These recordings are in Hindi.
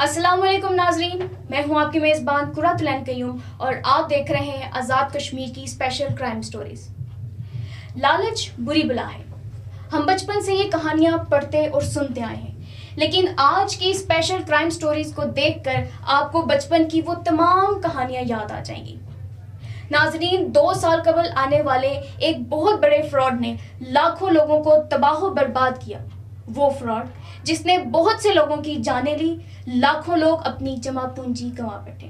अस्सलामुअलैकुम नाजरीन, मैं हूं आपकी मेज़बान कुरतुलैन कयूम और आप देख रहे हैं आज़ाद कश्मीर की स्पेशल क्राइम स्टोरीज। लालच बुरी बला है। हम बचपन से ये कहानियां पढ़ते और सुनते आए हैं, लेकिन आज की स्पेशल क्राइम स्टोरीज को देखकर आपको बचपन की वो तमाम कहानियां याद आ जाएंगी। नाजरीन, 2 साल कबल आने वाले एक बहुत बड़े फ्रॉड ने लाखों लोगों को तबाह बर्बाद किया। वो फ्रॉड जिसने बहुत से लोगों की जानें ली, लाखों लोग अपनी जमा पूंजी गंवा बैठे।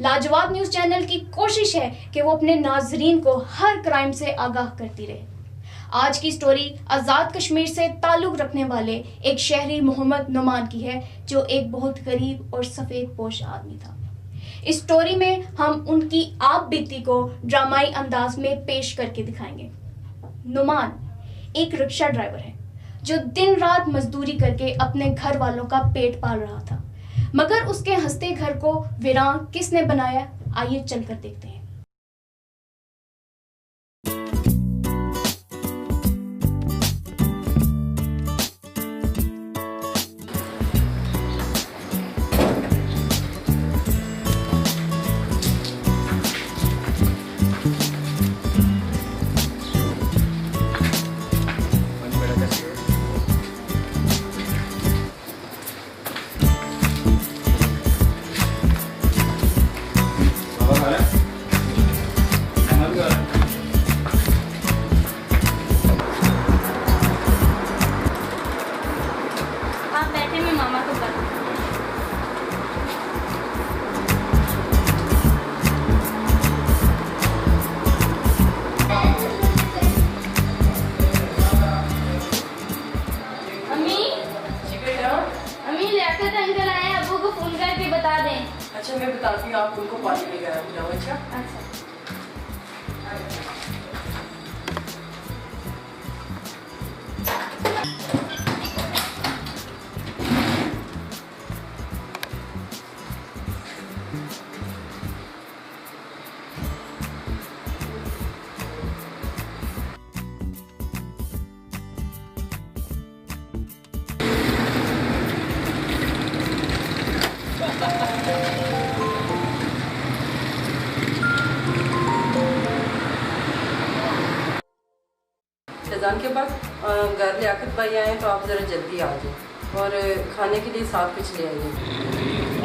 लाजवाब न्यूज चैनल की कोशिश है कि वो अपने नाजरीन को हर क्राइम से आगाह करती रहे। आज की स्टोरी आज़ाद कश्मीर से ताल्लुक रखने वाले एक शहरी मोहम्मद नुमान की है, जो एक बहुत गरीब और सफेद पोश आदमी था। इस स्टोरी में हम उनकी आप बीती को ड्रामाई अंदाज में पेश करके दिखाएंगे। नुमान एक रिक्शा ड्राइवर है जो दिन रात मजदूरी करके अपने घर वालों का पेट पाल रहा था, मगर उसके हंसते घर को वीरान किसने बनाया, आइए चलकर देखते हैं। अच्छा, मैं बताती हूँ, आप उनको पानी लेकर जाओ। अच्छा फैजान के पास घर लियाकत भाई आए तो आप ज़रा जल्दी आ जाओ और खाने के लिए साथ कुछ ले आइए।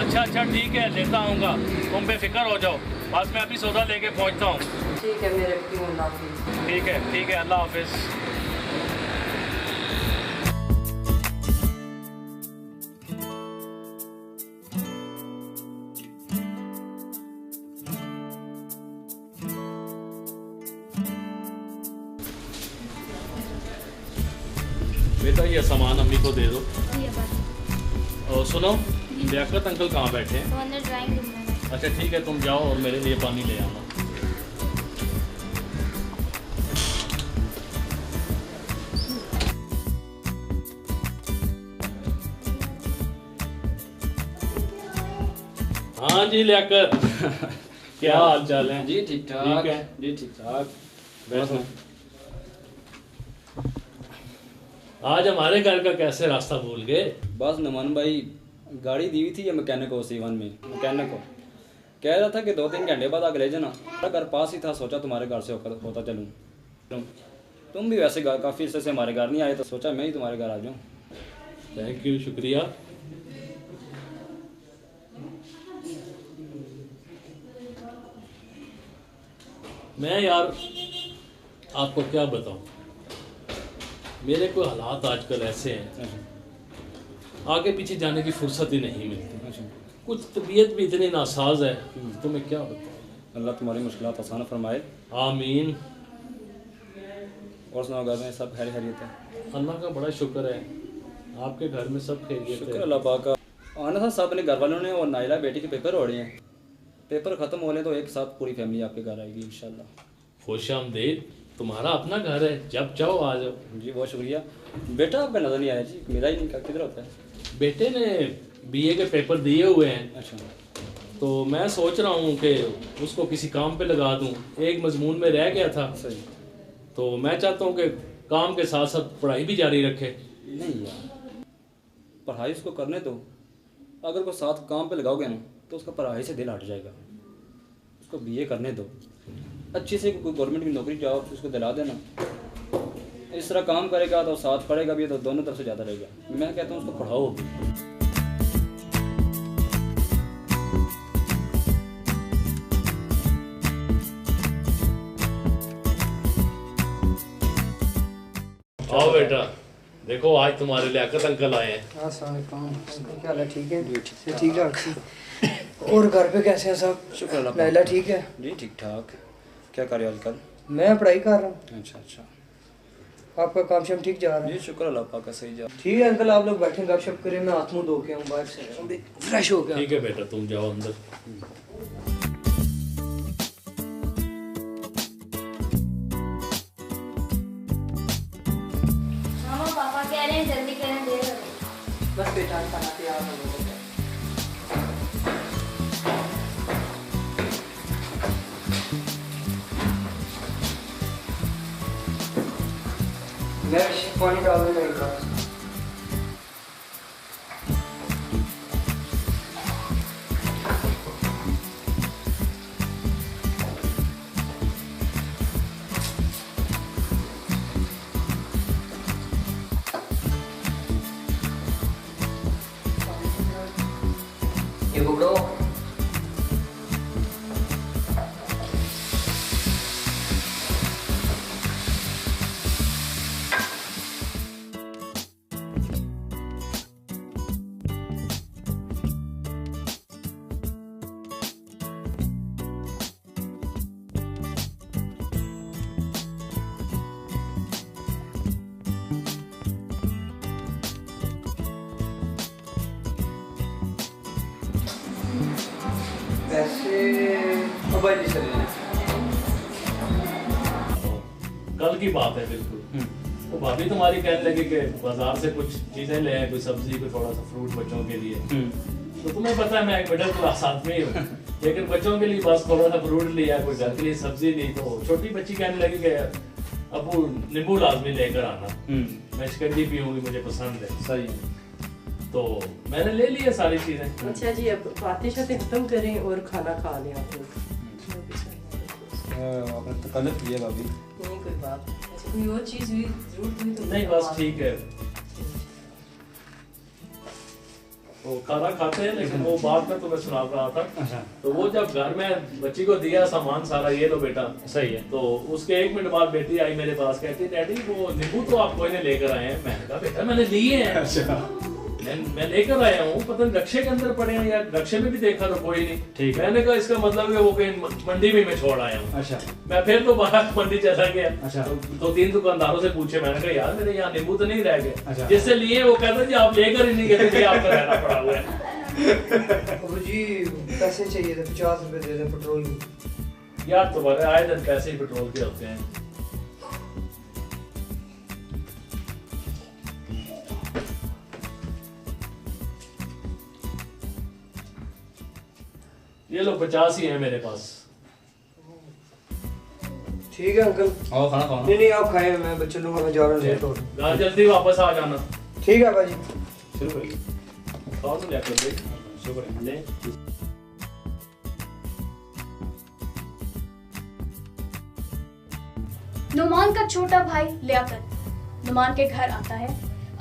अच्छा ठीक है, लेता आऊँगा, तुम बेफिक्र हो जाओ, बस मैं अभी सौदा लेके पहुँचता हूँ। ठीक है, मैं रखती हूँ, अल्लाह हाफिज़। ठीक है, अल्लाह हाफिज़। बेटा, ये सामान अम्मी को दे दो। और सुनो, लियाकत अंकल कहाँ बैठे हैं? तो अंदर ड्राइंग रूम में। अच्छा ठीक है, तुम जाओ और मेरे लिए पानी ले आना। हाँ जी लियाकत, क्या हाल चाल है? जी ठीक ठाक। ठीक है जी ठीक ठाक। बैठो। आज हमारे घर का कैसे रास्ता भूल गए? बस नमन भाई, गाड़ी दी हुई थी ये मैकेनिक को सीवन में। मैकेनिक को कह रहा था कि 2-3 घंटे बाद आगे ले जाना। मेरा घर पास ही था, सोचा तुम्हारे घर से होता चलूँ। तुम भी वैसे काफ़ी अर्से से हमारे घर नहीं आए, तो सोचा मैं ही तुम्हारे घर आ जाऊँ। थैंक यू, शुक्रिया। मैं यार आपको क्या बताऊं, मेरे को हालात आजकल ऐसे हैं, आगे पीछे जाने की फुर्सत ही नहीं मिलती। कुछ तबीयत भी इतनी नासाज है, तो मैं क्या बताऊं। अल्लाह तुम्हारी मुश्किलात आसान फरमाए। आमीन। और सुनाओ, घर में सब खैरियत है? अल्लाह का बड़ा शुक्र है, आपके घर में सब खैरियत शुक्र है? अल्लाह पाक का। आना था सब अपने घर वालों ने, और नाइला बेटी के पेपर हो रहे हैं। पेपर ख़त्म हो लें तो एक साथ पूरी फैमिली आपके घर आएगी इंशाल्लाह। खुशामदीद, तुम्हारा अपना घर है, जब चाहो आ जाओ। जी बहुत शुक्रिया। बेटा आप नज़र नहीं आया जी, मेरा ही नहीं, किधर होता है? बेटे ने बीए के पेपर दिए हुए हैं, अच्छा, तो मैं सोच रहा हूँ कि उसको किसी काम पे लगा दूँ। एक मजमून में रह गया था, सही। तो मैं चाहता हूँ कि काम के साथ साथ पढ़ाई भी जारी रखे। नहीं यार, पढ़ाई उसको करने दो, अगर कोई साथ काम पे लगाओगे ना तो उसका पढ़ाई से दिल हट जाएगा। उसको बीए करने दो, अच्छी से कोई गवर्नमेंट की नौकरी जॉब उसको दिला देना। इस तरह काम करेगा तो साथ पढ़ेगा भी तो दोनों तरफ से ज़्यादा रहेगा। मैं कहता हूँ उसको पढ़ाओ भी। आओ बेटा, देखो आज तुम्हारे लियाकत अंकल आए हैं। अस्सलाम वालेकुम। क्या हाल है? ठीक है जी, ठीक ठाक। और घर पे कैसे हैं सब? शुक्र अल्लाह। लैला ठीक है जी ठीक ठाक। क्या कर रहे हो आजकल? मैं पढ़ाई कर रहा हूँ। अच्छा अच्छा। आपका काम शाम ठीक जा रहा जी है? शुक्र अल्लाह पाक का सही जा। ठीक है अंकल, आप लोग बैठे गपशप करें, मैं हाथ मुँह धो के आऊँ बाहर से, फ्रेश हो गया। ठीक है बेटा, तुम जाओ अंदर। मामा पापा कह रहे हैं जल्दी करें, देर हो रही। बस बेटा खाना तैयार हो गया। मैं पानी डालने लगेगा। ये पकड़ो। वैसे मोबाइल ही चले। कल की बात है बिल्कुल। वो भाभी तुम्हारी कहने लगी कि बाजार से कुछ चीजें ले आए, कोई सब्जी, कोई थोड़ा सा फ्रूट बच्चों के लिए। तो तुम्हें पता है मैं एक मिडिल क्लास आदमी हूँ, लेकिन बच्चों के लिए बस थोड़ा सा फ्रूट लिया, कोई घर के लिए सब्जी ली। तो छोटी बच्ची कहने लगी कि अबू नींबू लाजमी लेकर आना, मैं शिकंजी पीऊंगी, मुझे पसंद है। सही है। तो मैंने ले लिया सारी चीजें। अच्छा जी, अब बातें शातें खत्म करें और खाना खा लें आप लोग। आपने तकल्लुफ़ किया भाभी। नहीं कोई बात, अच्छा कोई और चीज़ हुई जरूरत हुई तो नहीं बस ठीक है, वो खाना खाते हैं। लेकिन वो बात मैं तुम्हें सुना रहा था। अच्छा। तो वो जब घर में बच्ची को दिया सामान सारा, ये लो बेटा, सही है। तो उसके 1 मिनट बाद बेटी आई मेरे पास, कहती डैडी वो नींबू तो आप कोई ने लेकर आए हैं। मैंने कहा बेटा मैंने लिए हैं। अच्छा। मैं लेकर आया हूँ, पता नहीं रक्षे के अंदर पड़े हैं या रक्षे में भी देखा तो कोई नहीं। ठीक है। मैंने कहा इसका मतलब है वो कहीं मंडी में मैं छोड़ आया हूँ। अच्छा। मैं फिर तो बाहर मंडी चला गया। अच्छा। तो 3 दुकानदारों से पूछे, मैंने कहा यार मेरे यहाँ नींबू तो नहीं रह गए। अच्छा। जिससे लिए वो कहता जी आप लेकर ही नहीं गए, तो ये आपका रहना पड़ा हुआ है। अबू जी पैसे चाहिए थे, 50 रुपए दे दे पेट्रोल की। यार तुम्हारे आए दिन पैसे ही पेट्रोल के होते हैं। ये लो 50 ही है मेरे पास। ठीक है अंकल। आओ खाना खाओ। नहीं नहीं आप खाए, मैं बच्चों लोगों में जा रहा हूँ, लेट हो रहा घर जल्दी वापस आ जाना। ठीक है भाजी। शुरू करिए। खाओ ना लेकर देख। शुक्र। ले। नुमान का छोटा भाई लियाकत नुमान के घर आता है।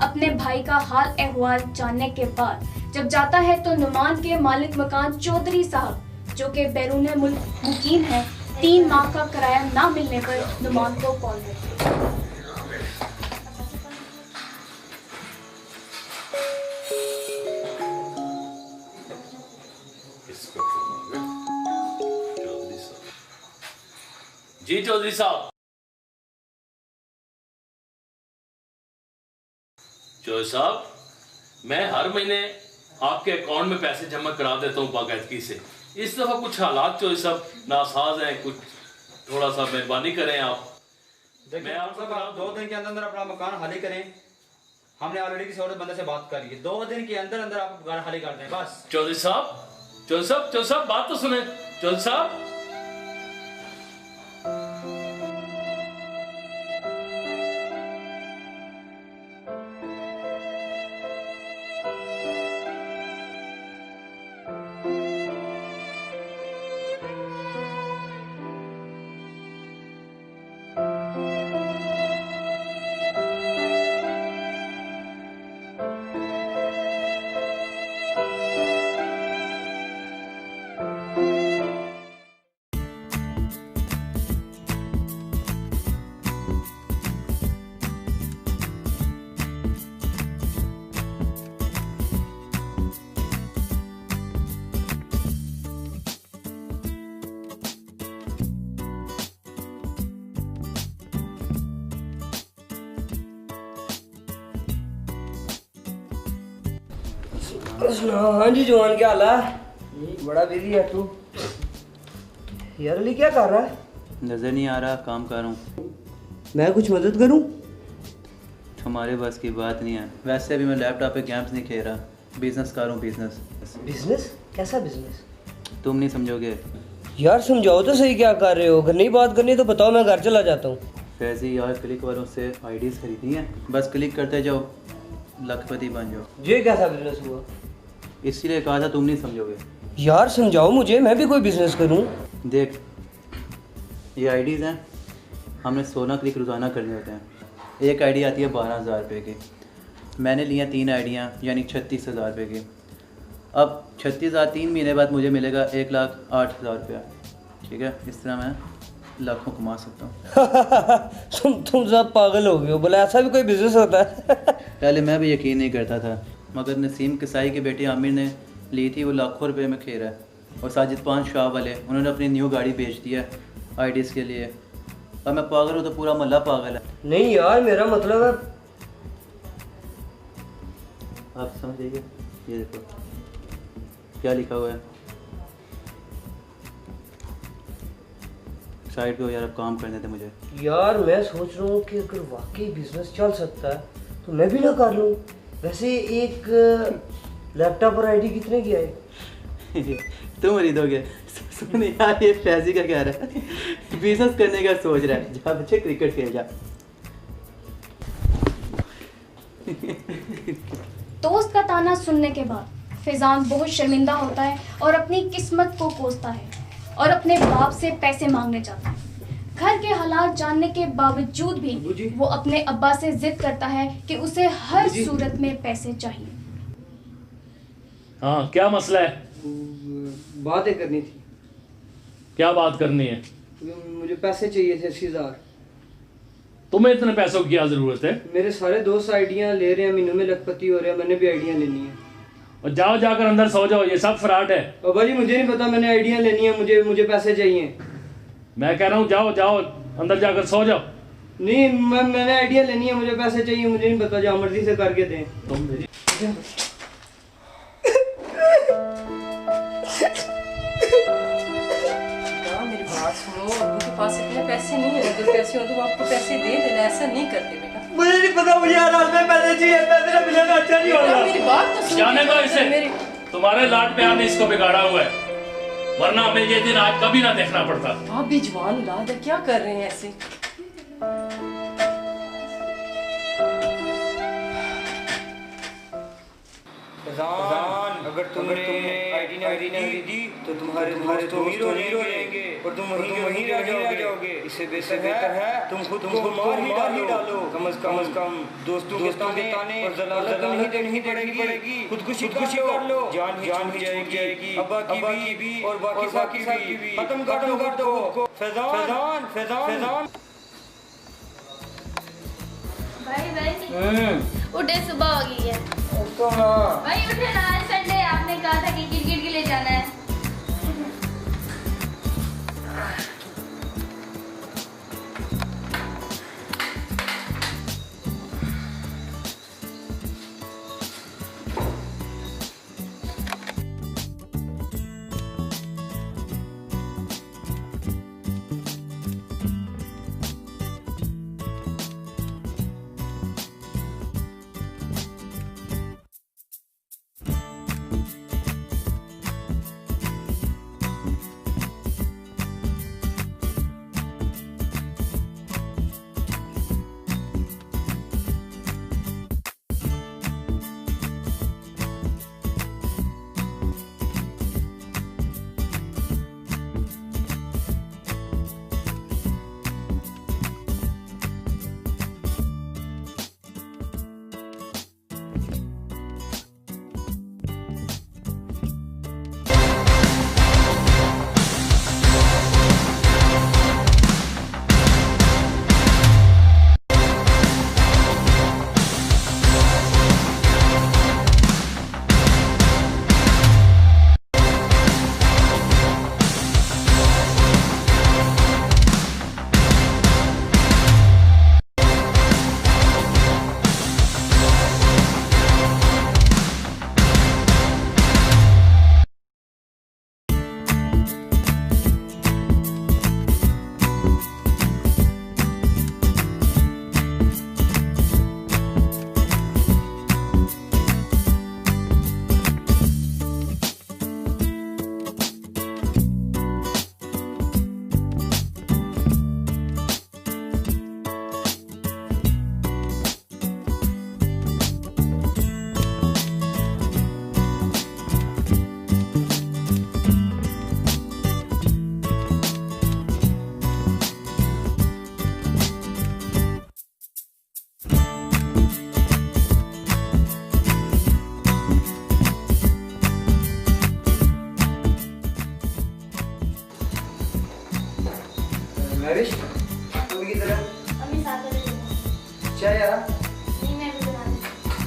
अपने भाई का हाल अहवाल जानने के बाद जब जाता है तो नुमान के मालिक मकान चौधरी साहब, जो कि बैरून मुल्क मुकीम है, 3 माह का किराया ना मिलने पर नुमान को कॉल करते हैं। जी चौधरी साहब। चौधरी साहब, मैं हर महीने आपके अकाउंट में पैसे जमा करा देता हूँ बाकायदगी से। इस दफा कुछ हालात चौधरी साहब नासाज हैं, कुछ थोड़ा सा मेहरबानी करें आप। मैं आपको 2 दिन के अंदर अंदर अपना मकान खाली करें। हमने ऑलरेडी किसी और बंदे से बात करी है, 2 दिन के अंदर अंदर आप मकान खाली कर दें बस। चौधरी साहब, चौधरी साहब, चौधरी साहब बात तो सुने। चौधरी साहब, हाँ जी जवान, क्या हाल है? बड़ा बिजी है तू यार। अली क्या कर रहा है? नज़र नहीं आ रहा, काम कर रहा हूँ। मैं कुछ मदद करूं? हमारे बस की बात नहीं है। वैसे भी मैं लैपटॉप पे गेम्स नहीं खेल रहा, बिजनेस कर रहा हूँ। बिजनेस? बिजनेस? कैसा बिजनेस? तुम नहीं समझोगे। यार समझाओ तो सही, क्या कर रहे हो? अगर नहीं बात करनी तो बताओ, मैं घर चला जाता हूँ। फैजी यार, क्लिक वालों से आईडीज़ खरीदी हैं, बस क्लिक करते जाओ, लखपति बन जाओ। ये कैसा बिजनेस हुआ? इसीलिए कहा था तुम नहीं समझोगे। यार समझाओ मुझे, मैं भी कोई बिजनेस करूँ। देख, ये आईडीज़ हैं, हमने 16 क्लिक रोज़ाना करने होते हैं। एक आईडी आती है 12,000 रुपये की। मैंने लिया 3 आईडियाँ, यानी 36,000 रुपये की। अब 36,000 3 महीने बाद मुझे मिलेगा 1,08,000 रुपया। ठीक है, इस तरह मैं लाखों कमा सकता हूँ। तुम सब पागल हो गए हो, बोला ऐसा भी कोई बिजनेस होता है? पहले मैं भी यकीन नहीं करता था, मगर नसीम किसाई के बेटे आमिर ने ली थी, वो लाखों रुपए में खेल रहा है। और साजिद पान शाह वाले, उन्होंने अपनी न्यू गाड़ी बेच दी है आईडीज़ के लिए। अब मैं पागल हूँ तो पूरा मोहल्ला पागल है। नहीं यार, मेरा मतलब है। आप समझ जाइए, ये देखो क्या लिखा हुआ है। साइड पे हो यार, अब काम करने दे मुझे। यार मैं सोच रहा हूँ कि अगर वाकई बिजनेस चल सकता है तो मैं भी ना कर लूँ। वैसे एक लैपटॉप और आईडी कितने की आई? तुम खरीदोगे? सुन यार, ये फैजी का कह रहा है, बिजनेस करने का सोच रहा है। जा बच्चे, क्रिकेट खेल जा। दोस्त का ताना सुनने के बाद फैजान बहुत शर्मिंदा होता है और अपनी किस्मत को कोसता है और अपने बाप से पैसे मांगने जाता है। घर के हालात जानने के बावजूद भी वो अपने अब्बा से जिद करता है कि उसे हर सूरत में पैसे चाहिए। हाँ, क्या मसला है? बातें करनी थी। क्या बात करनी है? मुझे पैसे चाहिए थे 80,000। तुम्हें इतने पैसों की क्या जरूरत है? मेरे सारे दोस्त आइडियाँ ले रहे हैं, मीनू में लखपति हो रहे हैं, मैंने भी आइडियाँ लेनी है। और जाओ, जाकर अंदर सो जाओ, ये सब फ्रॉड है। बाबा जी मुझे नहीं पता, मैंने आइडियाँ लेनी है, मुझे पैसे चाहिए। मैं कह रहा हूँ जाओ जाओ, अंदर जाकर सो जाओ। नहीं, मैंने आइडिया लेनी है, मुझे पैसे चाहिए, मुझे नहीं पता, जो मर्जी से करके दें। तुम मेरी मेरी बात सुनो, अब्बू के पास इतने पैसे नहीं है। अगर पैसे हो तो वो आपको पैसे दे देना, ऐसा नहीं करते बेटा। मुझे नहीं पता, मुझे हर हाल में पैसे चाहिए, पैसे ना मिलेगा अच्छा नहीं बेटा, होगा। मेरी बात तो सुनो। जाने दो इसे। मेरी तुम्हारे लाड प्यार ने इसको बिगाड़ा हुआ है, वरना हमें ये दिन आज कभी ना देखना पड़ता। आप भी जवान औलाद है, क्या कर रहे हैं ऐसे? अगर तुमने आईडी नहीं खरीदी तो तुम्हारे दोस्त हीरो रहेंगे और तुम वहीं रह जाओगे। इससे बेहतर है तुम खुद को मार ही डालो। कम से कम दोस्तों के ताने और ज़लालत नहीं देनी पड़ेगी। खुदकुशी कर लो, जान ही जाएगी। अब्बा की भी और बाकी की भी खत्म कर दो। फैजान भाई उठे, सुबह हो गई है। भाई उठे ना, आज संडे, आपने कहा था कि क्रिकेट के लिए जाना है।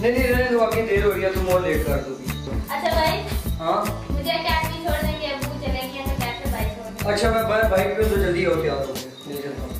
नहीं रहने दो, अभी देर हो रही है, तुम और लेट कर दोगी। अच्छा भाई, हाँ मुझे कैफे छोड़ देंगे, अबू चलेंगे तो कैफे भाई छोड़ देंगे। अच्छा, मैं बाइक पे तो जल्दी हो तैयार हो गया, ले चलता हूँ।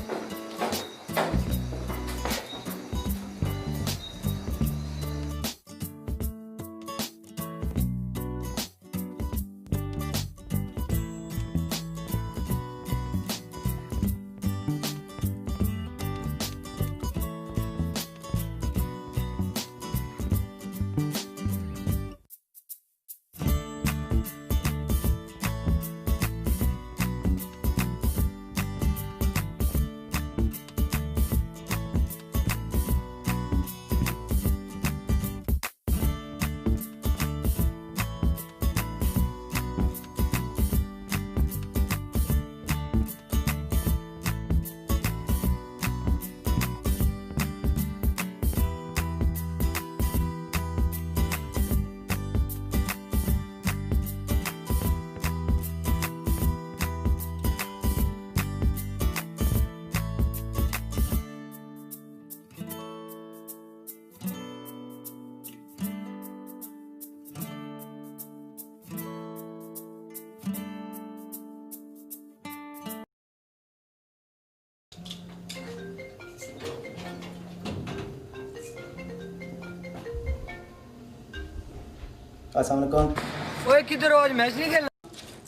अस्सलाम वालेकुम। ओए किधर हो, आज मैच नहीं खेलना?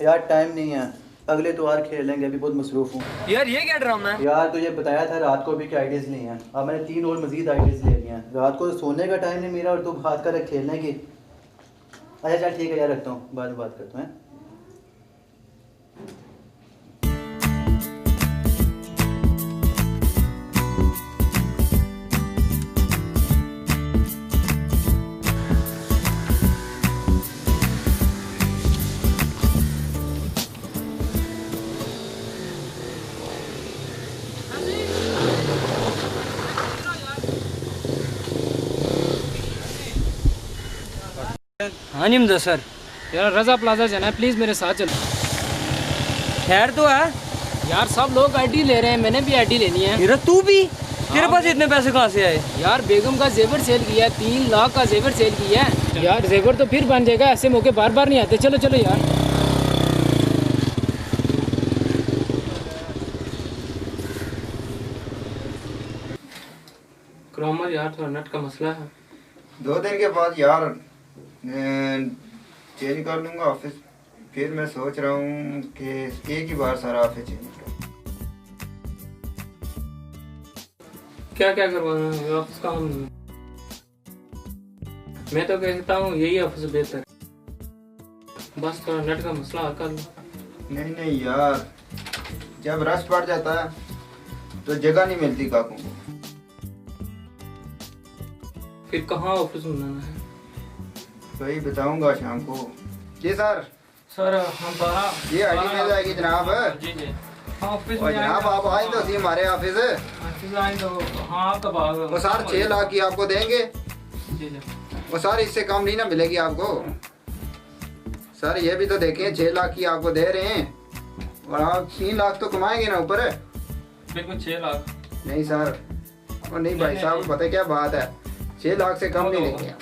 यार टाइम नहीं है, अगले त्योहार खेल लेंगे, अभी बहुत मसरूफ हूँ। यार ये क्या ड्रामा है? यार तुझे बताया था रात को भी क्या आइडियाज़ ली हैं, अब मैंने 3 और मज़ीद आइडियाज़ ले लिए हैं। रात को सोने का टाइम नहीं मेरा और तू हाथ कर खेलने की। अच्छा चल ठीक है यार, रखता हूँ, बाद में बात करता हूँ। हाँ जी मुदस्सर, यार रजा प्लाजा जाना है, प्लीज़ मेरे साथ चलो। खैर तो है यार सब लोग आईडी ले रहे हैं, मैंने भी आईडी लेनी है। यार तू भी, तेरे पास इतने पैसे कहाँ से आए? यार बेगम का जेवर सेल किया है, 3 लाख का जेवर सेल किया है। यार जेवर तो फिर बन जाएगा, ऐसे मौके बार बार नहीं आते। चलो चलो यार। क्रोमर यार थोड़ा नट का मसला है। 2 दिन के बाद यार चेंज कर लूँगा ऑफिस। फिर मैं सोच रहा हूँ कि एक ही बार सारा ऑफिस चेंज कर। क्या क्या करवाना है ऑफिस का? हम मैं तो कहता हूँ यही ऑफिस बेहतर है, बस थोड़ा नेट का मसला हल कर लो। नहीं यार, जब रश पड़ जाता है तो जगह नहीं मिलती काकों को। फिर कहाँ ऑफिस बनाना है? वही बताऊंगा शाम को। जी सर। सर हम बाहर ये आईडी मिल जाएगी जनाब। जी जी ऑफिस और जनाब आप आए तो सी हमारे ऑफिस। आए तो हाँ कब आ वो सर 6 लाख की आपको देंगे। जी जी वो सर इससे कम नहीं ना मिलेगी आपको। सर ये भी तो देखें, 6 लाख की आपको दे रहे हैं और आप 3 लाख तो कमाएंगे ना ऊपर। बिल्कुल 6 लाख नहीं सर, और नहीं भाई साहब, पता क्या बात है, 6 लाख से कम नहीं लेंगे।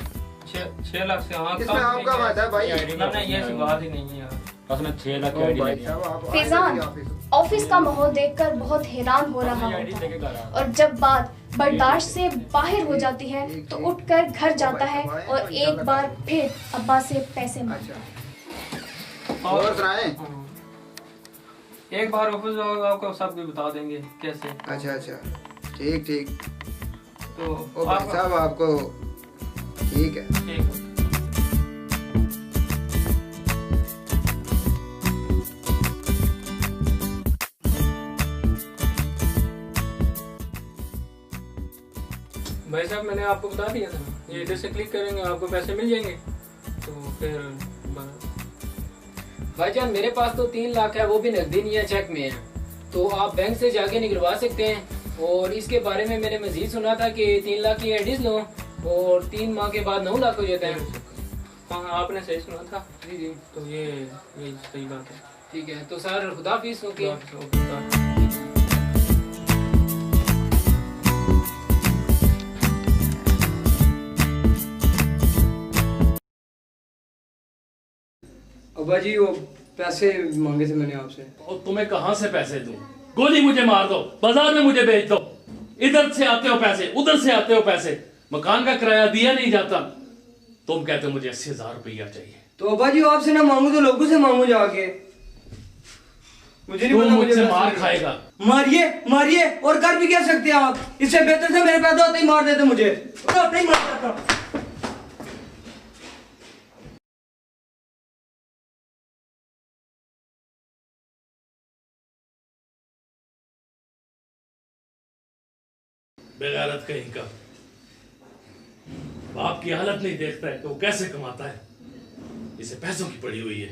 6 लाख से हाँ इसमें आपका फायदा है भाई। नहीं ये ऐसी बात ही नहीं है यार, बस मैं 6 लाख की आईडी लेके आया। फैजान ऑफिस का माहौल देखकर बहुत हैरान हो रहा होता है और जब बात बर्दाश्त से बाहर हो जाती है तो उठकर घर जाता है और एक बार फिर अब्बा से पैसे मांगता है। और सुनाएं? एक बार ऑफिस आपको सब भी बता देंगे कैसे। अच्छा ठीक तो ओ भाई साहब आपको ठीक है। ठीक भाई साहब, मैंने आपको बता दिया था, ये इधर से क्लिक करेंगे आपको पैसे मिल जाएंगे। तो फिर भाईजान मेरे पास तो 3 लाख है, वो भी नकदी नहीं है, चेक में है, तो आप बैंक से जाके निकलवा सकते हैं। और इसके बारे में मैंने मजीद सुना था कि 3 लाख की आईडीज लो और 3 माह के बाद 9 लाख हो जाते हैं। हाँ आपने सही सुना था। जी जी, तो ये सही बात है। ठीक है तो सर खुदाफिज। ओके। अब्बा जी वो पैसे मांगे थे मैंने आपसे। और तुम्हें कहाँ से पैसे दूं? गोली मुझे मार दो, बाजार में मुझे बेच दो। इधर से आते हो पैसे, उधर से आते हो पैसे, मकान का किराया दिया नहीं जाता। तुम कहते हो मुझे 80,000 रुपया चाहिए। तो अब्बा जी आपसे ना मांगू तो लोगों से मांगू जाके। मुझे नहीं पता, मुझसे मार खाएगा। मारिए मारिए, और कर भी क्या सकते हैं आप? इससे बेहतर से मेरे पैदा होते ही मार देते मुझे, अपने ही मार देता। बेगैरत कहीं का बाप की हालत नहीं देखता है कि वो कैसे कमाता है। इसे पैसों की पड़ी हुई है।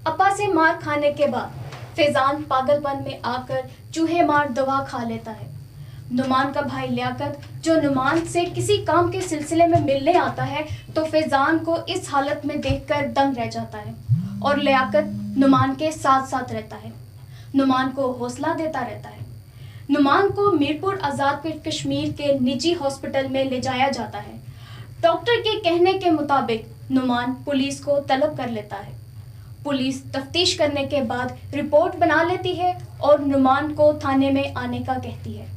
अपा से मार खाने के बाद फैजान पागलपन में आकर चूहे मार दवा खा लेता है। नुमान का भाई लियाकत जो नुमान से किसी काम के सिलसिले में मिलने आता है तो फैजान को इस हालत में देखकर दंग रह जाता है और लियाकत नुमान के साथ साथ रहता है, नुमान को हौसला देता रहता है। नुमान को मीरपुर आज़ाद कश्मीर के निजी हॉस्पिटल में ले जाया जाता है। डॉक्टर के कहने के मुताबिक नुमान पुलिस को तलब कर लेता है। पुलिस तफ्तीश करने के बाद रिपोर्ट बना लेती है और नुमान को थाने में आने का कहती है।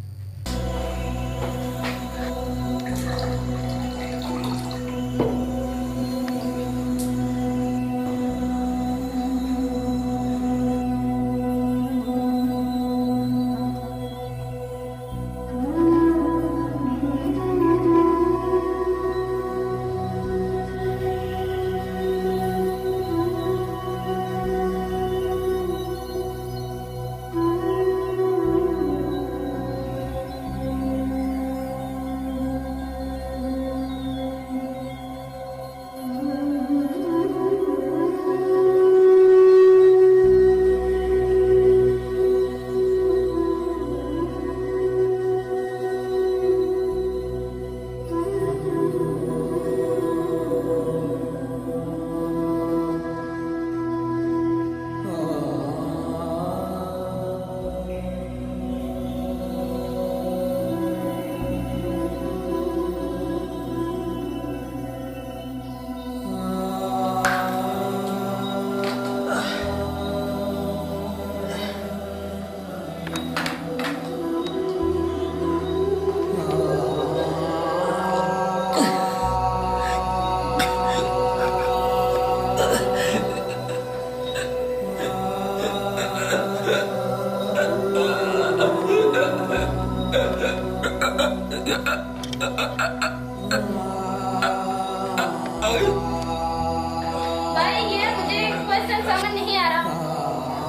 भाई ये मुझे क्वेश्चन समझ नहीं आ रहा।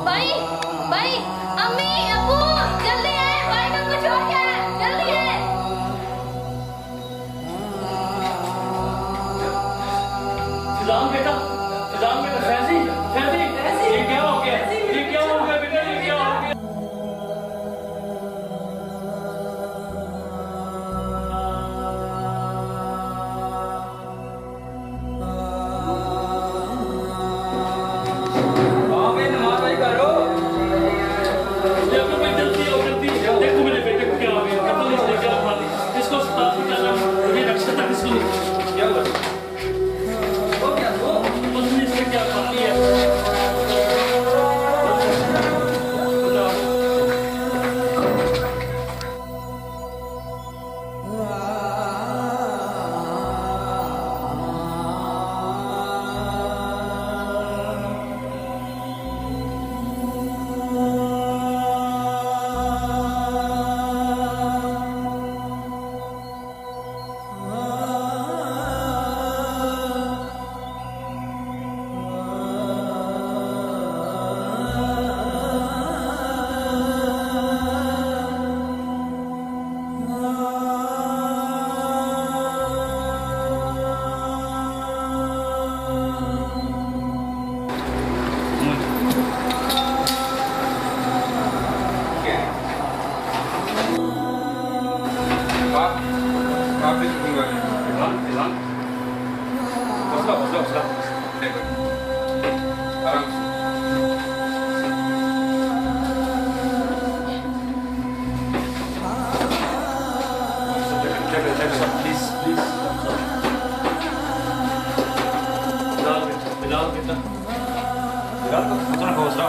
भाई भाई अम्मी अब्बू जल्दी आए, भाई को कुछ हो गया है, जल्दी आए। फिजान बेटा फैजी फैजी ये क्या हो गया? ये क्या हो गया बेटा? ये क्या हो गया?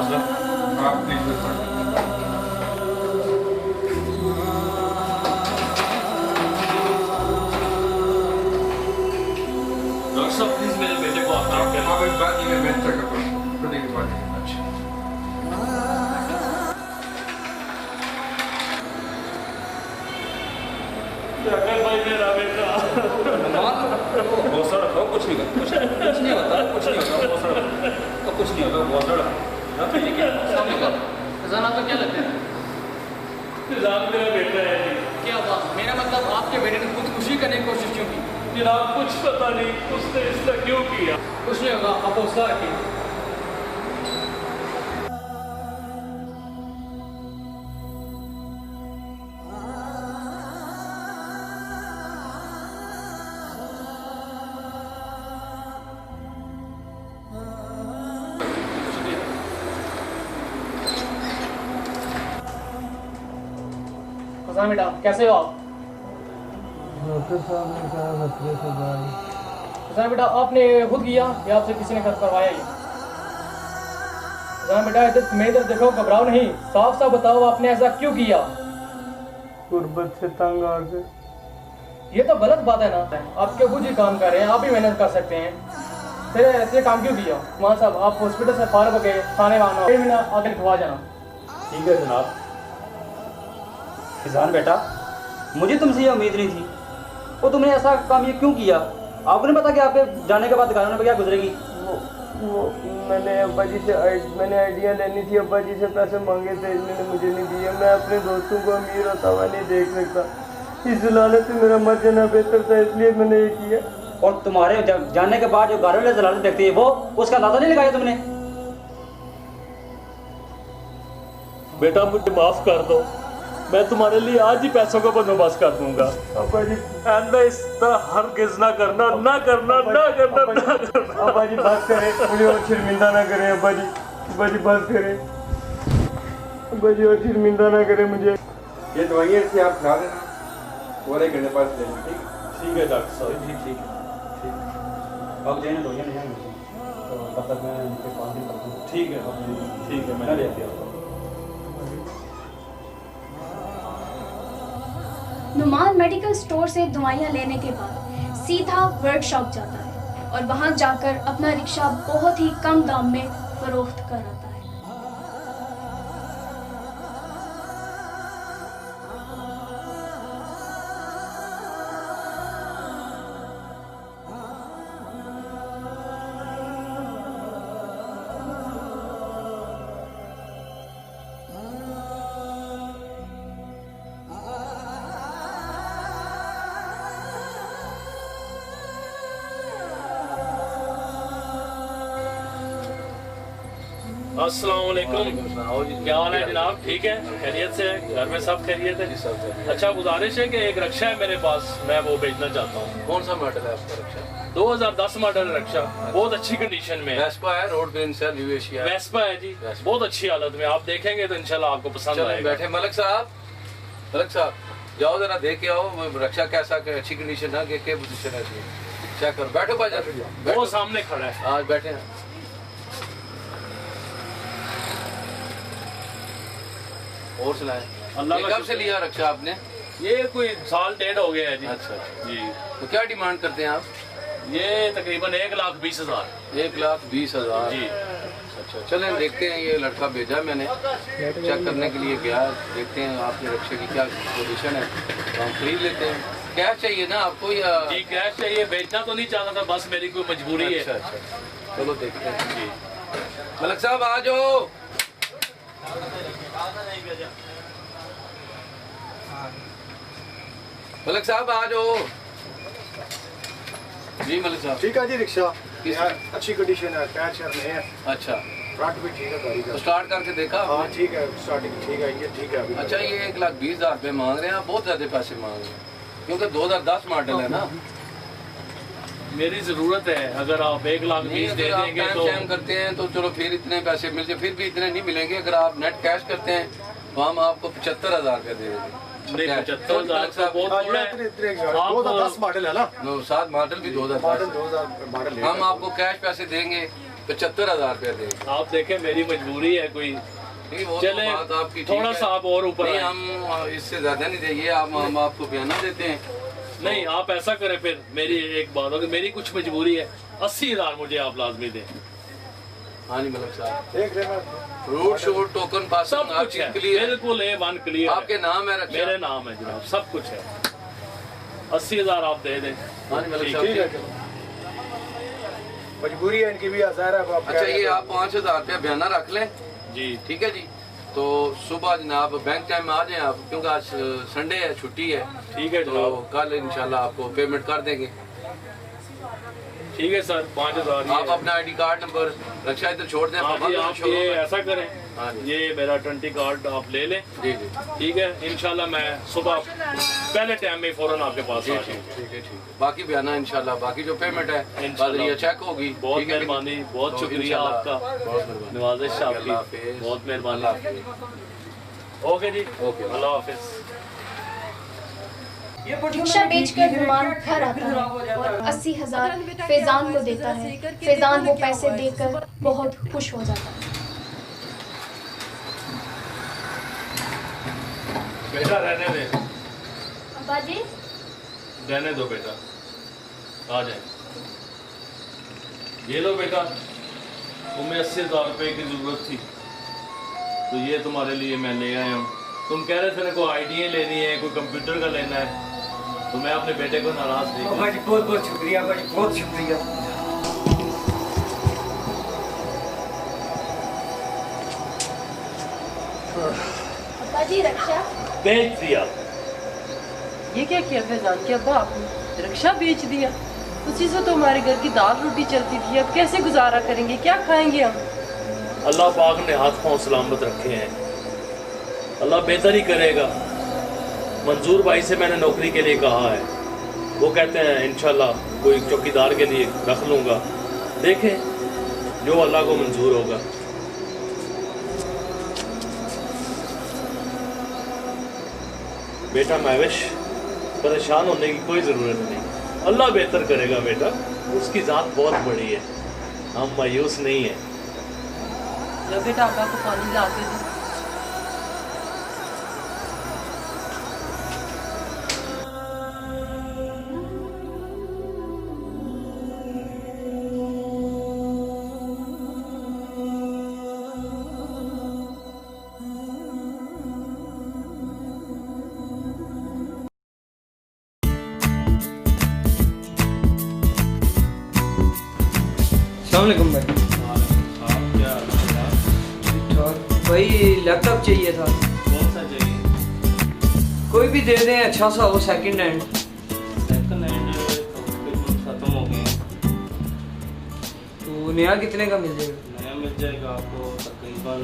मसला? आप प्लीज बताइए। डॉक्टर साहब प्लीज मेरे बेटे को आप आप एक बात ये मैं चेकअप करने के बाद अच्छा भाई मेरा बेटा हौसला रखो, कुछ नहीं होता, कुछ नहीं होता, हौसला रखो, तो कुछ नहीं होगा, हौसला रखो। ये क्या खजाना आपको क्या लगता है? निजाम मेरा बेटा है जी। क्या बात, मेरा मतलब आपके बेटे ने खुदकुशी करने की कोशिश क्यों की? जनाब कुछ पता नहीं उसने इसका क्यों किया। कुछ नहीं होगा, आप हौसला रखिए। खजाना बेटा कैसे हो आप? डॉक्टर साहब ने कहा खतरे से बाहर। खजाना बेटा आपने खुद किया या आपसे किसी ने करवाया ये? खजाना बेटा इधर मेरी तरफ देखो, घबराओ नहीं, साफ साफ बताओ आपने ऐसा क्यों किया? गुर्बत से तंग आ गए। ये तो गलत बात है ना, आपके कुछ ही काम कर रहे हैं, आप ही मेहनत कर सकते हैं, फिर ऐसे काम क्यों किया? वहाँ साहब आप हॉस्पिटल से फारग हो गए, खाने वाना आगे लिखवा जाना। ठीक है जनाब। किसान बेटा, मुझे तुमसे ये उम्मीद नहीं थी, वो तुमने ऐसा काम ये क्यों किया? आपको नहीं पता कि आपके जाने के बाद गानों में क्या गुजरेगी? वो मैंने अब्बा जी से आइडिया लेनी थी, अब्बा जी से पैसे मांगे थे, इन्होंने मुझे नहीं दिए। मैं अपने दोस्तों को अमीर होता हुआ नहीं देख सकता, इस लालच से मेरा मर जाना बेहतर था, इसलिए मैंने ये किया। और तुम्हारे जाने के बाद जो घर वाले जलालत देखती है वो उसका अंदाजा नहीं लगाया तुमने? बेटा मुझे माफ कर दो, मैं तुम्हारे लिए आज ही पैसों का बंदोबस्त कर दूंगा। अब्बा जी आइंदा इस तरह हरगिज़ ना करना, ना करना, ना करना, ना करना। अब्बा जी बात करें, मुझे और शर्मिंदा ना करें। अब्बा जी बात करें, अब्बा जी और शर्मिंदा ना करें मुझे। ये दवाइयाँ थी आप खा देना और 1 घंटे बाद लेना। ठीक है डॉक्टर साहब। ठीक अब जाए ना दवाइयाँ ले जाएंगे, तो तब तक मैं उनके पास ही करता हूँ। ठीक है मैं लेते आता हूँ। नुमान मेडिकल स्टोर से दवाइयाँ लेने के बाद सीधा वर्कशॉप जाता है और वहाँ जाकर अपना रिक्शा बहुत ही कम दाम में फरोख्त कराता है। अस्सलाम वालेकुम। क्या हाल है जनाब? ठीक है, खैरियत से है? घर में सब खैरियत है? अच्छा, गुजारिश है कि एक रक्षा है मेरे पास, मैं वो बेचना चाहता हूँ। कौन सा मॉडल है आपका रक्षा? 2010 मॉडल रक्षा, बहुत अच्छी कंडीशन में है। वेस्पा है, रोड बेंच है, न्यू एशिया है। वेस्पा है जी, बहुत अच्छी हालत में। आप देखेंगे तो इंशाल्लाह आपको पसंद आएगा। बैठे मलक साहब जाओ जरा देख के आओ रक्षा कैसा, अच्छी कंडीशन है, क्या पोजीशन है इसमें, चेक करो। बैठो भाई, वो सामने खड़ा है। आज बैठे हैं। और सुनाए, अल्लाह कब से लिया रक्षा आपने? ये कोई साल 1.5 हो गया है जी। अच्छा जी। तो क्या डिमांड करते हैं आप? ये तकरीबन 1,20,000। 1,20,000 जी। अच्छा, चलें देखते हैं। ये लड़का भेजा मैंने चेक करने के लिए, गया, देखते हैं आपके रक्षे की क्या पोजीशन है, तो हम खरीद लेते हैं। कैश चाहिए ना आपको या? जी कैश चाहिए, बेचना तो नहीं चाहता था, बस मेरी कोई मजबूरी है। अच्छा, चलो देखते हैं। जी मलक साहब आ जाओ। मलक साहब आ जाओ। जी मलिक साहब। ठीक है जी, रिक्शा अच्छी कंडीशन है, कैच है। अच्छा, फ्रंट भी ठीक है गाड़ी का। तो स्टार्ट करके देखा? हाँ ठीक है, स्टार्टिंग ठीक है, ये ठीक है अभी। अच्छा, ये 1,20,000 रुपये मांग रहे हैं आप, बहुत ज्यादा पैसे मांग रहे हैं, क्योंकि 2010 मॉडल है ना। मेरी जरूरत है, अगर आप 1,20,000 दे देंगे तो करते हैं तो चलो फिर इतने पैसे मिल जाए, फिर भी इतने नहीं मिलेंगे। अगर आप नेट कैश करते हैं तो हम आपको 75,000 रुपये दे देंगे। 75,000 बहुत थोड़ा है। 2010 मॉडल है ना? 7 मॉडल भी 2010 मॉडल है। हम आपको कैश पैसे देंगे 75,000 रुपया देंगे। आप देखें मेरी मजबूरी है कोई, नहीं वो चले तो बात आपकी थोड़ा सा आप और ऊपर नहीं, आए। हम इससे ज्यादा नहीं देंगे, हम आपको बयाना देते हैं। नहीं आप ऐसा करें, फिर मेरी एक बात होगी, मेरी कुछ मजबूरी है, 80,000 मुझे आप लाजमी दें। हाँ जी मलिक साहब, रूट शूट टोकन पास सब कुछ है, बिल्कुल A1 क्लियर। आपके नाम है रक्षा? मेरे नाम है जनाब, सब कुछ है। 80,000 आप दे दें। हाँ जी मलिक साहब, मजबूरी है इनकी भी, आसार है। अच्छा ये आप 5,000 रुपया बयाना रख लें जी, ठीक है जी। तो सुबह जनाब बैंक टाइम में आ जाएं आप, क्योंकि आज संडे है, छुट्टी है। ठीक है तो कल इंशाल्लाह आपको पेमेंट कर देंगे। ठीक है सर, 5,000। आप अपना ID कार्ड नंबर रक्षा इधर छोड़ दें। हाँ जी, आप ये ऐसा करें, हाँ ये मेरा 20 कार्ड आप ले लें। जी जी ठीक है, इंशाल्लाह मैं सुबह पहले टाइम में फौरन आपके पास आ जाऊँ। ठीक है। बाकी बयाना इंशाल्लाह, बाकी जो पेमेंट है ये चेक होगी। बहुत मेहरबानी, बहुत तो शुक्रिया आपका, बहुत मेहरबानी, नवाजिश आपकी, बहुत मेहरबानी। ओके जी, ओके, अल्लाह हाफिज। रिक्शा बेचकर नुमान घर आता है और 80,000 फैजान को देता है। फैजान वो पैसे देकर बहुत खुश हो जाता है। बेटा रहने दे, अब्बा जी रहने दो बेटा, आ जाए। ये लो बेटा, तुम्हें 80,000 रुपये की जरूरत थी तो ये तुम्हारे लिए मैं ले आया हूँ। तुम कह रहे थे ना कोई आईडिया लेनी है, कोई कंप्यूटर का लेना है, तो मैं अपने बेटे को नाराज नहीं अब्बा जी बहुत बहुत शुक्रिया, अब्बा जी बहुत शुक्रिया। अब्बा जी रक्षा बेच दिया। ये क्या किया फैजान के अब्बा आपने? रक्षा बेच दिया? उसी से तो हमारे घर की दाल रोटी चलती थी, अब कैसे गुजारा करेंगे, क्या खाएंगे हम? अल्लाह पाक ने हाथ पांव सलामत रखे हैं, अल्लाह बेहतर ही करेगा। मंजूर भाई से मैंने नौकरी के लिए कहा है, वो कहते हैं इंशाल्लाह कोई चौकीदार के लिए रख लूँगा। देखें जो अल्लाह को मंजूर होगा। बेटा महविश, परेशान होने की कोई ज़रूरत नहीं, अल्लाह बेहतर करेगा बेटा, उसकी ज़ात बहुत बड़ी है, हम मायूस नहीं हैं। या बेटा अब्बा को पानी ला के दो। अस्सलामुअलैकुम भाई। भाई लैपटॉप चाहिए था। कौन सा चाहिए? कोई भी दे दें, अच्छा सा हो, सेकंड हैंड। सेकंड हैंड खत्म हो गई। तो नया कितने का मिल जाएगा? नया मिल जाएगा आपको तकरीबन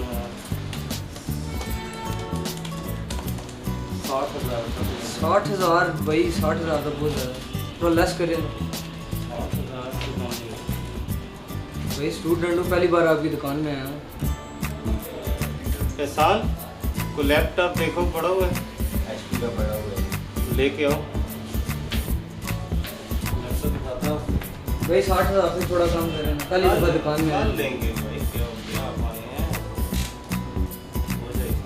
60,000। 60,000 भाई, 60,000 तो बहुत ज़्यादा, थोड़ा लेस करें। 60,000 भाई स्टूडेंट हूँ, पहली बार आपकी दुकान में आया हूँ। एहसान को लैपटॉप देखो पड़ा हुआ है, HP का पड़ा हुआ है, लेके आओ। भाई 60,000 से थोड़ा कम करें, कल ही सुबह दुकान में कल लेंगे भाई, क्या आप आए हैं, हो जाएगा।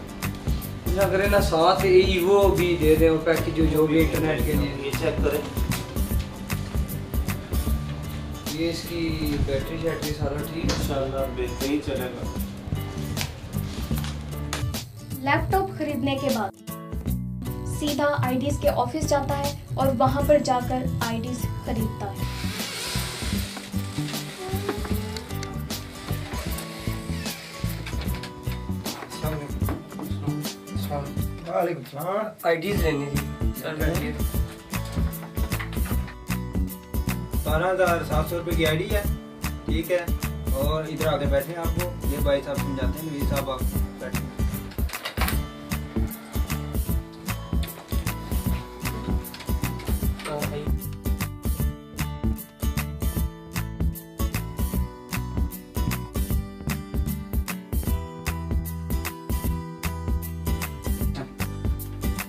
ना करें ना, साथ ही वो भी दे दें, वो पैकेज जो भी इंटरनेट के लिए। ये चेक करें, ये इसकी बैटरी शैटरी सारा ठीक है, इंशाल्लाह बेहतरीन चलेगा। लैपटॉप खरीदने के बाद सीधा आईडीज के ऑफिस जाता है और वहां पर जाकर आईडीज खरीदता है। आईडीज लेनी थी सर। 12,700 रुपये की आईडी है, ठीक है। और इधर आके बैठे हैं, आपको ये भाई साहब समझाते हैं, नवीद साहब आप बैठे।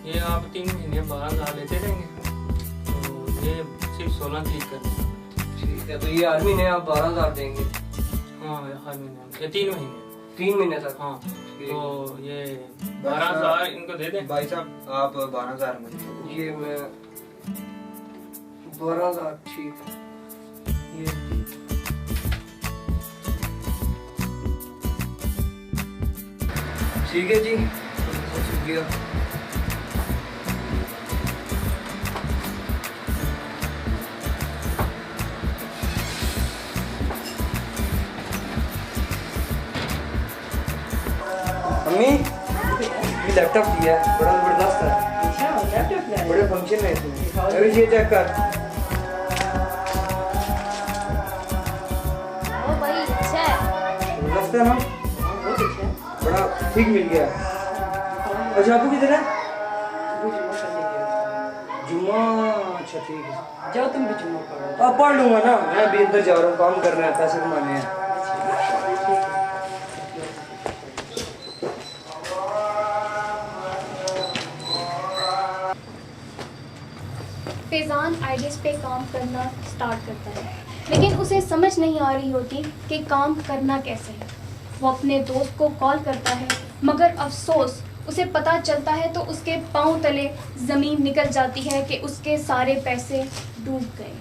ये आप 3 महीने 12,000 लेते रहेंगे, तो ये सिर्फ 16 क्लिक करना। ठीक है, तो ये आर्मी ने आप 12,000 देंगे। हाँ 3 महीने 3 महीने तक। हाँ तो ये 12,000 इनको दे दें। भाई साहब आप 12,000 में ये मैं 12,000 ठीक है। ये ठीक है जी, शुक्रिया। अम्मी ये लैपटॉप दिया है, बड़ा जबरदस्त है। बड़े फंक्शन है इसमें। अभी ये चेक कर। ओ भाई अच्छा है। जबरदस्त है ना? बड़ा ठीक मिल गया। अच्छा आपको किधर है? जुम्मा। अच्छा ठीक है, जाओ तुम भी जुम्मा पढ़ो। अब पढ़ लूंगा ना, मैं भी अंदर जा रहा हूँ, काम करना है, पैसे कमाने हैं। फैज़ान आइडियाज़ पे काम करना स्टार्ट करता है, लेकिन उसे समझ नहीं आ रही होती कि काम करना कैसे है। वो अपने दोस्त को कॉल करता है, मगर अफसोस उसे पता चलता है तो उसके पांव तले ज़मीन निकल जाती है कि उसके सारे पैसे डूब गए।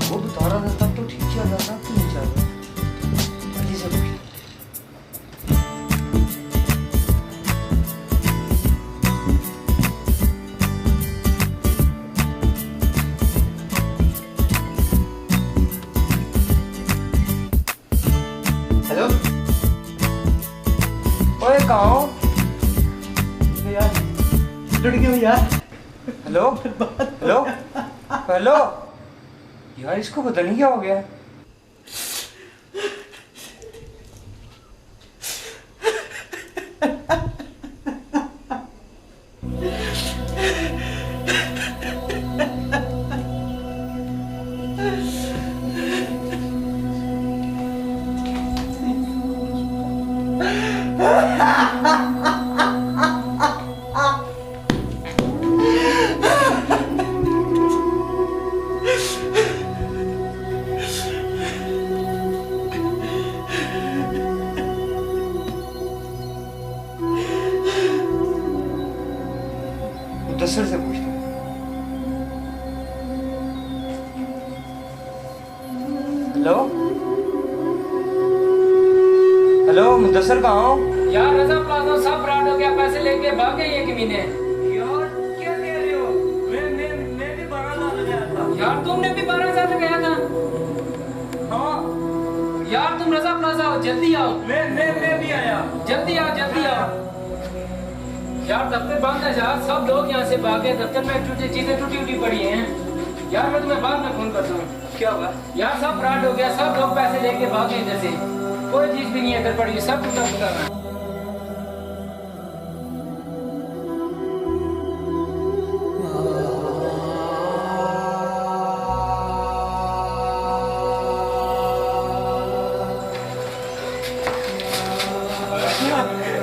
वो बता रहा था तब तो ठीक चल रहा था, अब क्यों नहीं चल रहा? अजीब सा कुछ। हेलो ओए कहाँ हो यार? टूट गया यार। हेलो हेलो हेलो यार, इसको पता नहीं क्या हो गया। मुदस्सिर से पूछता हूँ। हेलो हेलो मुदस्सिर कहाँ हो? यार रजा प्लाजा सब फ्रॉड हो गया, पैसे लेके भाग गए ये कमीने। यार क्या कह रहे हो? मैं भी 12,000 लगाया था। यार तुमने भी 12,000 लगाया था? हाँ यार तुम रजा प्लाजा आओ, जल्दी आओ। मैं भी आया। जल्दी आओ जल्दी आओ। यार दफ्तर बंद है यार, सब लोग यहाँ से भागे, दफ्तर में चीजें टूटी उटी पड़ी हैं। यार मैं तुम्हें बाद में फोन करता हूँ। क्या हुआ? यार सब फ्रॉड हो गया, सब लोग पैसे लेके भागे इधर से, कोई चीज भी नहीं है इधर पड़ी, सब टूटा फूटा है।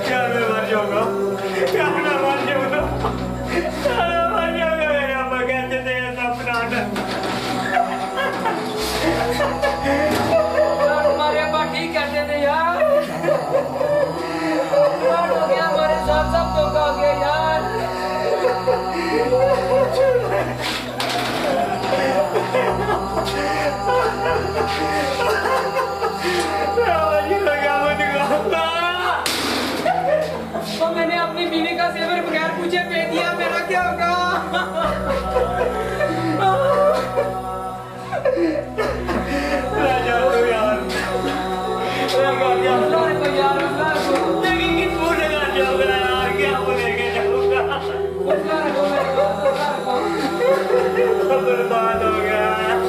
क्या मैं मर जाऊंगा? क्या मैं मर जाऊंगा? क्या मैं मर जाऊंगा? मेरे अब्बा कहते थे ये सब फ्रॉड है। यार तुम्हारे अब्बा ठीक कहते थे यार। फ्रॉड हो गया हमारे साथ, सब धोखा हो गया यार। तो मैंने अपनी बीवी का सेवर बगैर पूछे पे दिया, मेरा क्या होगा? बर्बाद हो गया। यार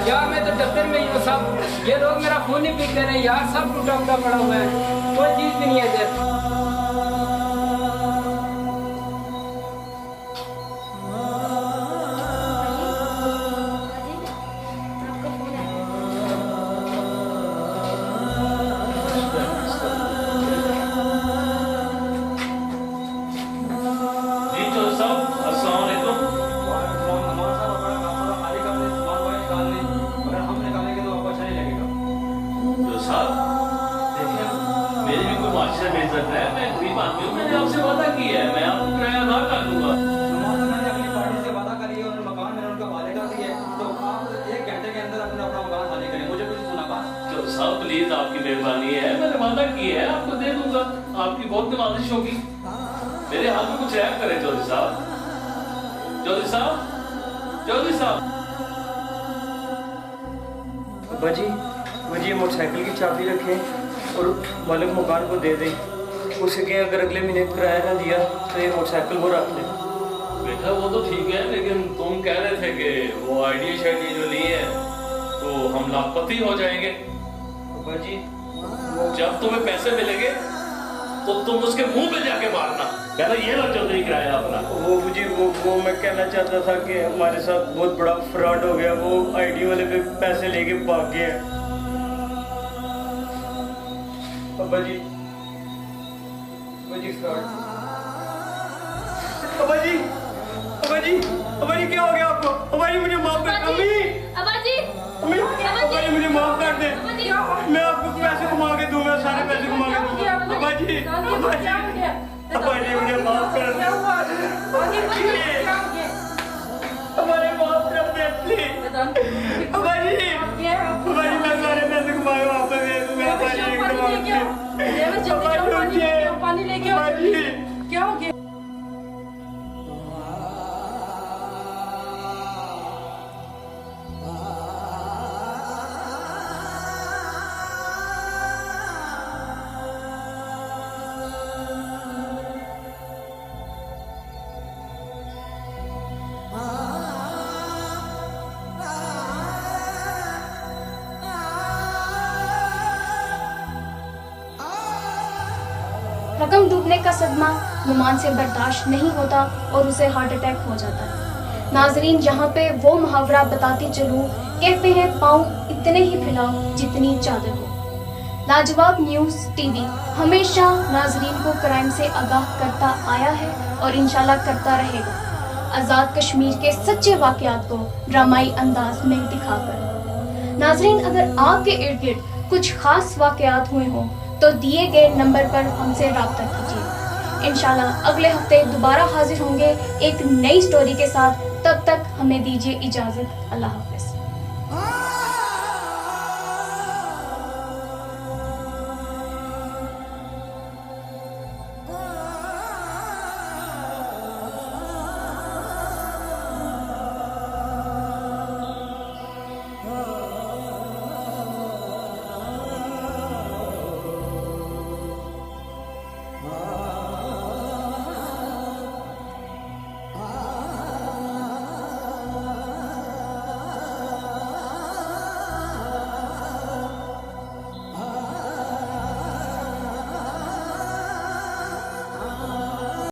यार मैं तो दफ्तर में ही हूँ सब, ये लोग मेरा फोन नहीं पिक कर रहे यार, सब टूटा फूटा पड़ा हुआ है, कोई चीज भी नहीं है इधर। प्लीज आपकी मेहरबानी है, मैंने वादा की है आपको दे दूंगा, आपकी बहुत नवाजिश होगी। मेरे हाथ में कुछ ऐप करें चौधरी साहब, चौधरी साहब, चौधरी साहब। अब्बा जी मुझे मोटरसाइकिल की चाबी रखें और मालिक मकान को दे दें, उसे कहें अगर अगले महीने किराया ना दिया तो ये मोटरसाइकिल वो रख ले। बेटा वो तो ठीक है, लेकिन तुम कह रहे थे कि वो आइडिया शाइडिया जो ली है तो हम लाखपति हो जाएंगे। जी जब तुम्हें पैसे मिलेंगे तो तुम उसके मुंह पे जाके मारना, कहना ये लो चौधरी किराया अपना। वो मुझे वो मैं कहना चाहता था कि हमारे साथ बहुत बड़ा फ्रॉड हो गया, वो आईडी वाले पे पैसे लेके भाग गए हैं। अब्बा जी फ्रॉड। अब्बा जी अब्बा जी अब्बा जी क्या हो गया आपको? अब्बा जी मुझे माफ कर। अम्मी अब्बा जी अब्बा जी मुझे माफ कर दे, मैं आपको पैसे कमा के दूंगा, सारे पैसे कमा के दूंगा। अब्बा जी मुझे माफ कर दे, हमारे माफ कर दे प्लीज। अब्बा जी मैं सारे पैसे कमा के वापस दे दूंगा। पानी लेके आओ, क्या हो गया? रकम डूबने का सदमा नुमान से बर्दाश्त नहीं होता और उसे हार्ट अटैक हो जाता है। नाजरीन, यहाँ पे वो मुहावरा बताती चलूँ, कहते हैं पाँव इतने ही फैलाओ जितनी चादर हो। लाजवाब न्यूज़ टीवी हमेशा नाजरीन को क्राइम से आगाह करता आया है और इंशाल्लाह करता रहेगा, आज़ाद कश्मीर के सच्चे वाक़यात को ड्रामाई अंदाज में दिखाकर। नाजरीन, अगर आपके इर्द गिर्द कुछ खास वाक़यात हुए हों तो दिए गए नंबर पर हमसे रब्ता कीजिए। इंशाल्लाह अगले हफ्ते दोबारा हाजिर होंगे एक नई स्टोरी के साथ। तब तक हमें दीजिए इजाज़त। अल्लाह हाफ़िज़।